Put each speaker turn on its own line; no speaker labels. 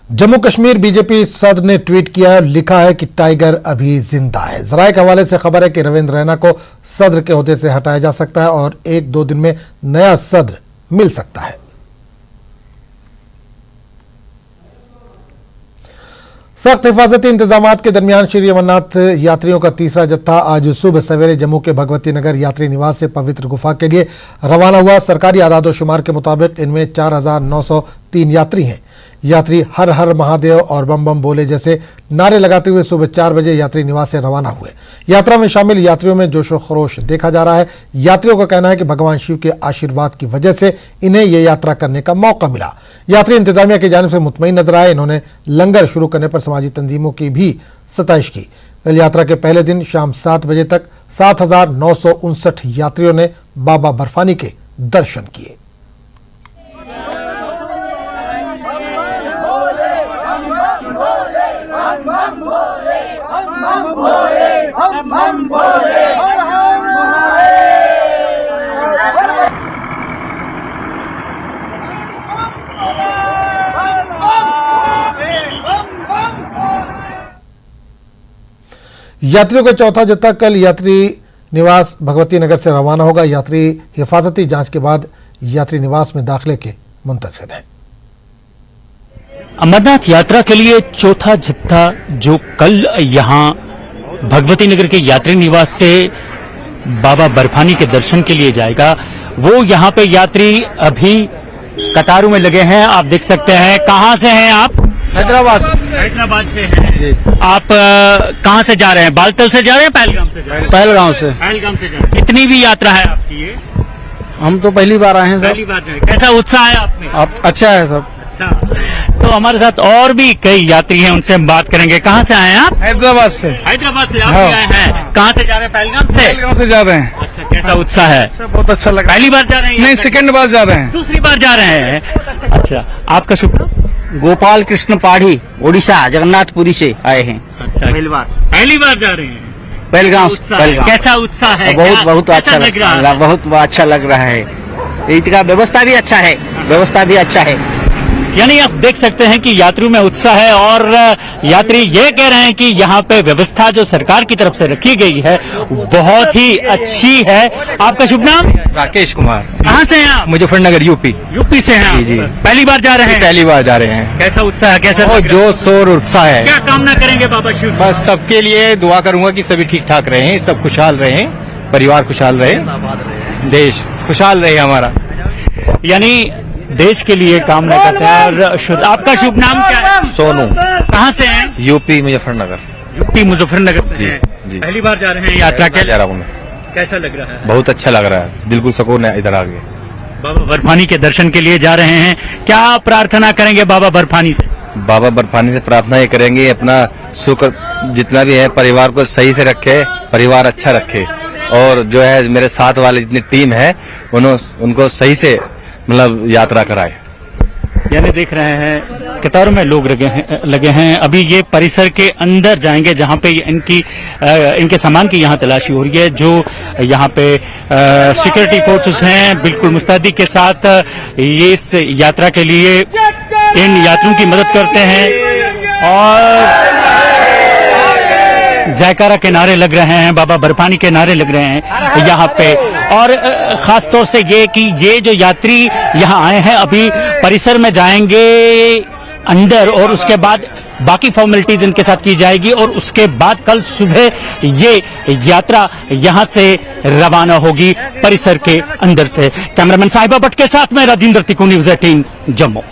Jammu Kashmir BJP सदर ने tweet किया, लिखा है कि टाइगर अभी जिंदा है। जराये के हवाले से खबर है कि रविंद्र रैना को सदर के ओहदे से हटाया जा सकता है और 1-2 दिन में नया सदर मिल सकता है। सख्त हिफाजती इंतजामात के दरमियान श्री अमरनाथ यात्रियों का तीसरा जत्था आज सुबह सवेरे जम्मू के भगवती नगर यात्री निवास से पवित्र गुफा के लिए रवाना हुआ। सरकारी आदादोशुमार के मुताबिक इनमें 4,903 यात्री हैं। यात्री हर हर महादेव और बम बम बोले जैसे नारे लगाते हुए सुबह 4 बजे यात्री निवास से रवाना हुए। यात्रा में शामिल यात्रियों में जोशो खरोश देखा जा रहा है। यात्रियों का कहना है कि भगवान शिव के आशीर्वाद की वजह से इन्हें यह यात्रा करने का मौका मिला। यात्री इंतजामिया की जानिब से मुतमईन नजर आए। इन्होंने लंगर शुरू करने पर समाजी तंजीमों की भी सताइश की। कल यात्रा के पहले दिन शाम 7 बजे तक 7,959 यात्रियों ने बाबा बर्फानी के दर्शन किए। यात्रियों का चौथा जत्था कल यात्री निवास भगवती नगर से रवाना होगा। यात्री हिफाजती जांच के बाद यात्री निवास में दाखिले के मुंतज़िर हैं।
अमरनाथ यात्रा के लिए चौथा जत्था जो कल यहां भगवती नगर के यात्री निवास से बाबा बर्फानी के दर्शन के लिए जाएगा, वो यहां पे यात्री अभी कतारों में लगे हैं। आप देख सकते हैं। कहां से हैं आप?
हैदराबाद
से हैं जी। आप कहां से जा रहे हैं? बालतल से जा रहे हैं, पहलगाम से जा रहे हैं?
पहलगाम से
जा रहे हैं। कितनी भी यात्रा है आपकी ये?
हम तो पहली बार आए हैं सर।
पहली बार जा रहे हैं। कैसा उत्साह है आप में?
आप अच्छा है सब।
अच्छा, तो हमारे साथ और भी कई यात्री हैं, उनसे हम बात करेंगे। कहाँ से आए हैं आप?
हैदराबाद से।
हैदराबाद से आप भी आए हैं? कहाँ से जा रहे हैं? पहलगाम से।
पहलगाम से जा रहे हैं।
अच्छा, कैसा उत्साह है?
अच्छा, बहुत अच्छा लगा।
पहली बार जा रहे हैं?
नहीं, सेकंड बार जा रहे हैं।
दूसरी बार जा रहे हैं। अच्छा, आपका शुभ नाम?
गोपाल कृष्ण पाढ़ी, ओडिशा जगन्नाथपुरी से आए हैं।
अच्छा, पहली बार जा रहे हैं।
पहलगाम।
कैसा उत्साह है?
बहुत अच्छा लग रहा है। बहुत अच्छा लग रहा है। इसका व्यवस्था भी अच्छा है।
यानी आप देख सकते हैं कि यात्रियों में उत्साह है और यात्री ये कह रहे हैं कि यहाँ पे व्यवस्था जो सरकार की तरफ से रखी गई है बहुत ही अच्छी है। आपका शुभ नाम?
राकेश कुमार।
कहाँ से हैं आप?
मुजफ्फरनगर यूपी
से हैं आप?
जी।
पहली बार जा रहे हैं?
पहली बार जा रहे हैं।
कैसा उत्साह है? कैसा
जोश शोर उत्साह है।
क्या कामना करेंगे बाबा शिव?
बस सबके लिए दुआ करूंगा कि सभी ठीक ठाक रहे, सब खुशहाल रहे, परिवार खुशहाल रहे, देश खुशहाल रहे हमारा।
यानी देश के लिए कामना करते हैं। और आपका शुभ नाम क्या है?
सोनू।
कहाँ से हैं?
यूपी मुजफ्फरनगर
से हैं।
जी।
पहली बार जा रहे हैं यात्रा के?
जा रहा हूँ मैं।
कैसा लग रहा है?
बहुत अच्छा लग रहा है, दिल को सुकून है इधर आगे।
बाबा बर्फानी के दर्शन के लिए जा रहे हैं। क्या प्रार्थना करेंगे बाबा बर्फानी से?
बाबा बर्फानी से प्रार्थना ये करेंगे अपना सुख जितना भी है परिवार को सही से रखे, परिवार अच्छा रखे, और जो है मेरे साथ वाले जितनी टीम है उनको सही से मतलब यात्रा कराए।
यानी देख रहे हैं कतारों में लोग लगे हैं। अभी ये परिसर के अंदर जाएंगे जहां पे इनके सामान की यहां तलाशी हो रही है। जो यहां पे सिक्योरिटी फोर्सेस हैं बिल्कुल मुस्तैदी के साथ ये इस यात्रा के लिए इन यात्रियों की मदद करते हैं और जयकारा के नारे लग रहे हैं, बाबा बर्फानी के नारे लग रहे हैं यहाँ पे। और खास तौर से ये कि ये जो यात्री यहाँ आए हैं अभी परिसर में जाएंगे अंदर और उसके बाद बाकी फॉर्मेलिटीज इनके साथ की जाएगी और उसके बाद कल सुबह ये यात्रा यहाँ से रवाना होगी परिसर के अंदर से। कैमरामैन साहिबा भट्ट के साथ में राजेंद्र तिकू, न्यूज़ 18 जम्मू।